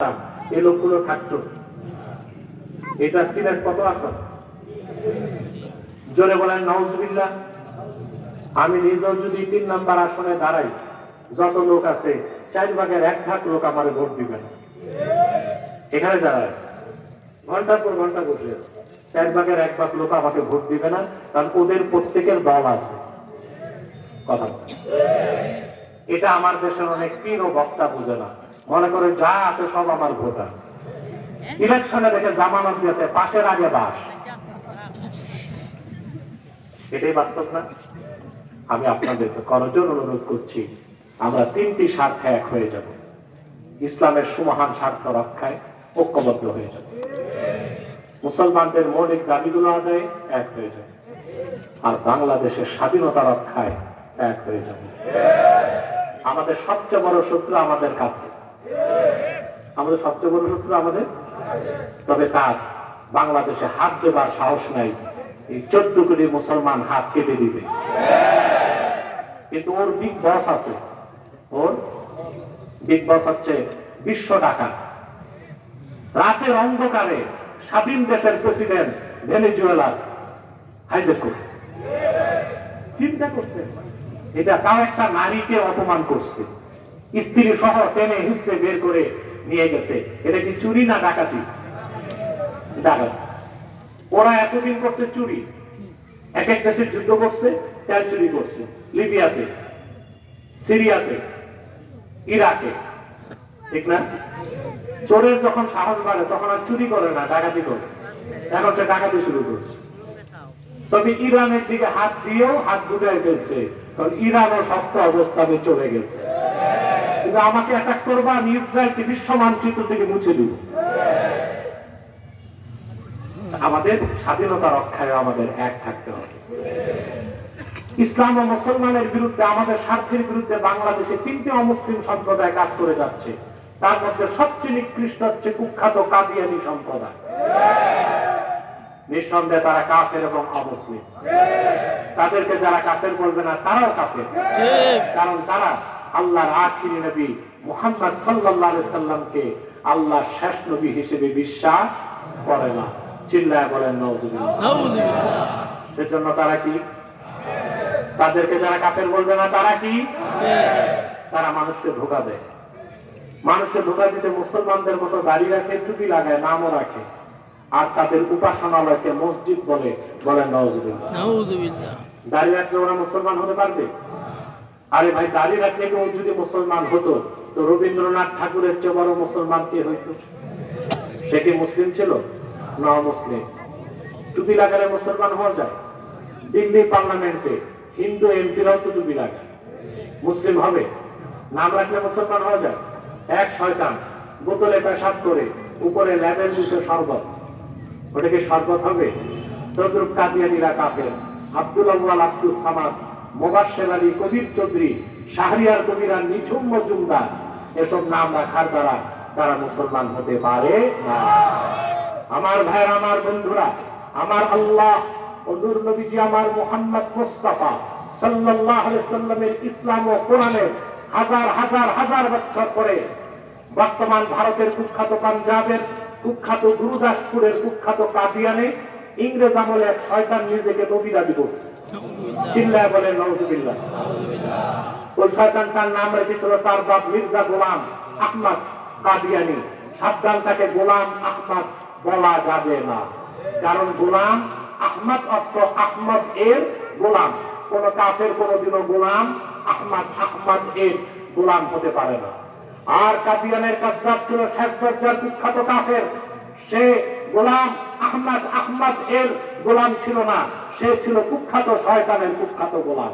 এই লোকগুলো থাকতো। এটা সিলেট কত আসন? জোরে বলেন নাউজুবিল্লাহ। আমি নিজেও যদি 3 নাম্বার আসনে দাঁড়াই, যত লোক আছে 4/1 লোক আমারে ভোট দিবেন। এখানে যারা আছে ঘন্টার পর ঘন্টা বসে আছে, 4/1 লোক আমাকে ভোট দিবে না, কারণ ওদের প্রত্যেকের দল আছে। কথা এটা আমার দেশের অনেক পীর ও বক্তা বুঝে না, মনে করে যা আছে সব আমার ভোটার। ইলেকশনে দেখে জামানত দিয়েছে পাশের আগে বাস। এটাই বাস্তব না? আমি আপনাদেরকে করজোর অনুরোধ করছি, আমরা 3টি স্বার্থে এক হয়ে যাব। ইসলামের সুমহান স্বার্থ রক্ষায় ঐক্যবদ্ধ হয়ে যাব, মুসলমানদের মৌলিক দাবিগুলো আদায়ে এক হয়ে যাব, আর বাংলাদেশের স্বাধীনতা রক্ষায় এক হয়ে যাব। আমাদের সবচেয়ে বড় শত্রু আমাদের কাছে, আমাদের সবচেয়ে বড় শত্রু আমাদের, তবে তার বাংলাদেশে হাত দেবার সাহস নাই। এই 14 কোটি মুসলমান হাত কেটে দিবে, কিন্তু ওর বিগ বস আছে। ওর বিগ বস হচ্ছে বিশ্ব টাকা। রাতের অন্ধকারে স্বাধীন দেশের প্রেসিডেন্ট ভেনেজুয়েলার হাইজ্যাক করছে। চিন্তা করছে, এটা তাও একটা নারীকে অপমান করছে, স্ত্রী সহ টেনে হিসে বের করে নিয়ে গেছে। এটা কি চুরি না ডাকাতি? ডাকাতি। ওরা এতদিন করছে চুরি, এক এক দেশের যুদ্ধ করছে, তেল চুরি করছে, লিবিয়াতে, সিরিয়াতে, ইরাকে, ঠিক না? চোরের যখন সাহস বাড়ে তখন আর চুরি করে না, ডাকাতি করে। এখন সে ডাকাতি শুরু করছে। তবে ইরানের দিকে হাত দিয়েও হাত গুটায় ফেলছে, কারণ ইরানও শক্ত অবস্থানে চলে গেছে। কিন্তু আমাকে অ্যাটাক করবা, আমি ইসরায়েলকে বিশ্ব মানচিত্র থেকে মুছে দিব। আমাদের স্বাধীনতা রক্ষায় আমাদের এক থাকতে হবে। ইসলাম ও মুসলমানের বিরুদ্ধে, আমাদের স্বার্থের বিরুদ্ধে বাংলাদেশে 3টি অমুসলিম সম্প্রদায় কাজ করে যাচ্ছে। তার মধ্যে সবচেয়ে নিকৃষ্ট হচ্ছে কুখ্যাত কাদিয়ানী সম্প্রদায়। নিঃসন্দেহে তারা কাফের এবং অমুসলিম। তাদেরকে যারা কাফের বলবে না, তারাও কাফের, কারণ তারা আল্লাহর আখিরি নবী মুহাম্মদ সাল্লাল্লাহু আলাইহি সাল্লামকে আল্লাহর শেষ নবী হিসেবে বিশ্বাস করে না। চিল্লায় বলেন নাউজুবিল্লাহ। সেজন্য তারা কি? তাদেরকে যারা কাফের বলবে না, তারা কি? তারা মানুষকে ধোঁকা দেয়। মানুষকে ধোঁকা দিতে মুসলমানদের মতো দাড়ি রাখে, টুপি লাগায়, নামও রাখে, আর তাদের উপাসনালয়কে মসজিদ বলে। বলেন নাউজুবিল্লাহ। দাড়ি রাখলে ওরা মুসলমান হতে পারবে? আরে ভাই, দাড়ি রাখলে কেউ যদি মুসলমান হতো, তো রবীন্দ্রনাথ ঠাকুরের চেয়ে বড় মুসলমান কে হইতো? সে কি মুসলিম ছিল না অমুসলিম? টুপি লাগালে মুসলমান হওয়া যায়? দিল্লি পার্লামেন্টে হিন্দু এমপিরাও তো টুপি লাগে, মুসলিম হবে? নাম রাখলে মুসলমান হওয়া যায়? এক শয়তান বোতলে পেশাব করে উপরে লেবেল দিচ্ছে শরবত, ওটা কি শরবত হবে? তদ্রুপ কাদিয়ানীরা কাফের। আব্দুল আউয়াল আব্দুল সামাদ, মোবাশ্বের আলী, কবির চৌধুরী, শাহরিয়ার কবিরা, নিঝুম মজুমদার, এসব নাম রাখার দ্বারা তারা মুসলমান হতে পারে না। আমার ভাইয়ের, আমার বন্ধুরা, আমার আল্লাহ ও নূর নবীজি আমার মুহাম্মদ মুস্তাফা সাল্লাল্লাহু আলাইহি সাল্লামের ইসলাম ও কোরআনের হাজার হাজার হাজার বছর পরে বর্তমান ভারতের কুখ্যাত পাঞ্জাবের কুখ্যাত গুরুদাসপুরের কুখ্যাত কাদিয়ানে ইংরেজ আমলে এক শয়তান নিজেকে নবী দাবি করছে। চিল্লায় বলেন নাউজুবিল্লাহ। ওই শয়তানটার নাম রেখেছিল তার বাপ মির্জা গোলাম আহমদ কাদিয়ানী। সাবধান, তাকে গোলাম আহমদ বলা যাবে না, কারণ গোলাম আহমদ অর্থ আহমদ এর গোলাম। কোন কাফের কোনদিনও গোলাম আহমদ এর গোলাম হতে পারে না। আর কাদিয়ানের কাযযাব ছিল শেষ দরজার কুখ্যাত কাফের। সে গোলাম আহমদ এর গোলাম ছিল না, সে ছিল কুখ্যাত শয়তানের কুখ্যাত গোলাম।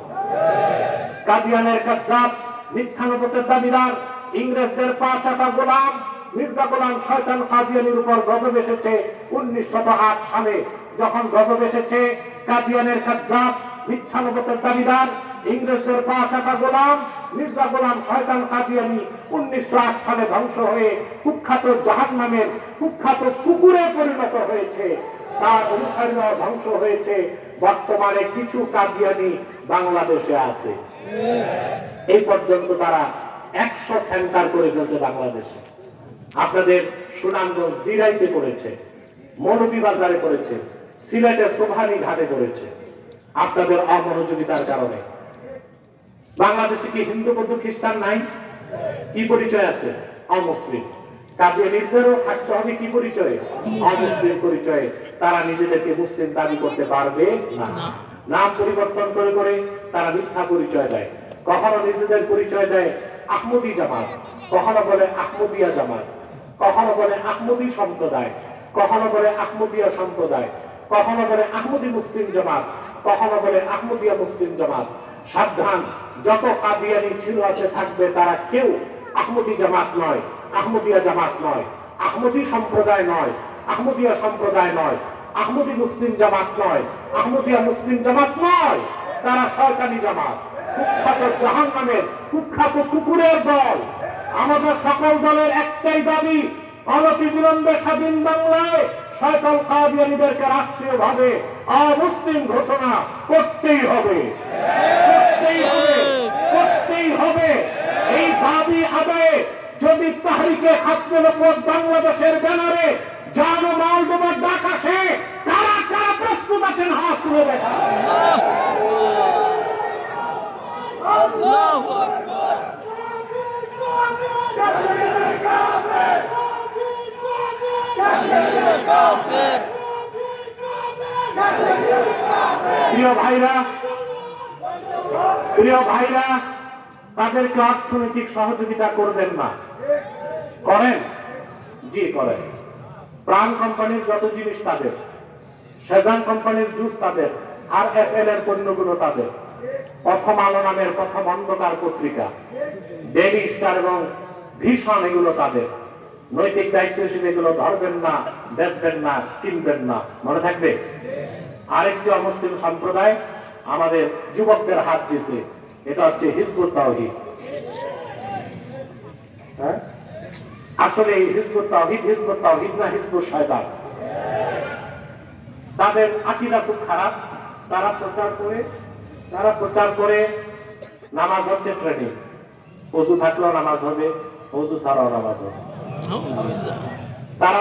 কাদিয়ানের কাযযাব, মিথ্যানবুতের দাবিদার, ইংরেজদের পা চাটা গোলাম মির্জা গোলাম শয়তান কাদিয়ানির উপর গজব এসেছে 1908 সালে। যখন গজব এসেছে, কাদিয়ানের কাযযাব, মিথ্যানবুতের দাবিদার, ইংরেজদের পা চাটা গোলাম মির্জা গোলাম শয়তান কাদিয়ানী 1908 সালে ধ্বংস হয়ে কুখ্যাত জাহান্নামের কুখ্যাত কুকুরে পরিণত হয়েছে। তার অনুসারীরা ধ্বংস হয়েছে। বর্তমানে কিছু কাদিয়ানী বাংলাদেশে আছে। এই পর্যন্ত তারা 100 সেন্টার করে ফেলছে বাংলাদেশে। আপনাদের সুনামগঞ্জ দিরাইতে করেছে, মৌলভীবাজারে করেছে, সিলেটের সোভানি ঘাটে করেছে। আপনাদের অমনোযোগিতার কারণে। বাংলাদেশে কি হিন্দু বৌদ্ধ খ্রিস্টান নাই? কি পরিচয় আছে? অমুসলিম। কাদিয়ানীদেরও থাকতে হবে কি পরিচয়ে? অমুসলিম পরিচয়ে। তারা নিজেদেরকে মুসলিম দাবি করতে পারবে না। নাম পরিবর্তন করে করে তারা মিথ্যা পরিচয় দেয়। কখনো নিজেদের পরিচয় দেয় আহমদী জামাত, কখনো বলে আহমদিয়া জামাত, কখনো বলে আহমদী সম্প্রদায়, কখনো বলে আহমদিয়া সম্প্রদায়, কখনো বলে আহমদী মুসলিম জামাত, কখনো বলে আহমদিয়া মুসলিম জামাত। সাবধান, যত কাদিয়ানী ছিল আছে থাকবে, তারা কেউ আহমদী জামাত নয়, আহমদিয়া জামাত নয়, আহমদী সম্প্রদায় নয়, আহমদিয়া সম্প্রদায় নয়, আহমদী মুসলিম জামাত নয়, আহমদিয়া মুসলিম জামাত নয়। তারা শয়তানি জামাত, কুখ্যাত জাহান্নামের কুখ্যাত কুকুরের দল। আমাদের সকল দলের একটাই দাবি, অনতিবিলম্বে স্বাধীন বাংলায় সকল কাদিয়ানীদেরকে রাষ্ট্রীয়ভাবে অমুসলিম ঘোষণা করতেই হবে, করতেই হবে, করতেই হবে। এই দাবি আদায়ে যদি তাহরিকে খাতমে নবুয়ত বাংলাদেশের ব্যানারে জানো মাল দেবার ডাক আসে, কারা কারা প্রস্তুত আছেন হাত তুলে দেখান। আল্লাহু আকবার। প্রিয় ভাইরা, প্রিয় ভাইরা, তাদেরকে অর্থনৈতিক সহযোগিতা করবেন না। করেন? জি করেন। প্রাণ কোম্পানির যত জিনিস তাদের, সেজান কোম্পানির জুস তাদের, আর এফএল এর পণ্যগুলো তাদের, প্রথম আলো নামের প্রথম অন্ধকার পত্রিকা, ডেইলি স্টার এবং ভীষণ এগুলো তাদের। নৈতিক দায়িত্ব হিসেবে এগুলো ধরবেন না, বেচবেন না, কিনবেন না, মনে থাকবে। আরেকটি অমুসলিম সম্প্রদায় আমাদের যুবকদের হাত দিয়েছে, এটা হচ্ছে হিজবুত তাওহীদ। হ্যাঁ, আসলে এই হিজবুত তাওহীদ না হিজবুত শয়তান। তাদের আকীদা খুব খারাপ। তারা প্রচার করে নামাজ হচ্ছে ট্রেনিং, ওযু থাকলেও নামাজ হবে, ওযু ছাড়াও নামাজ হবে। তারা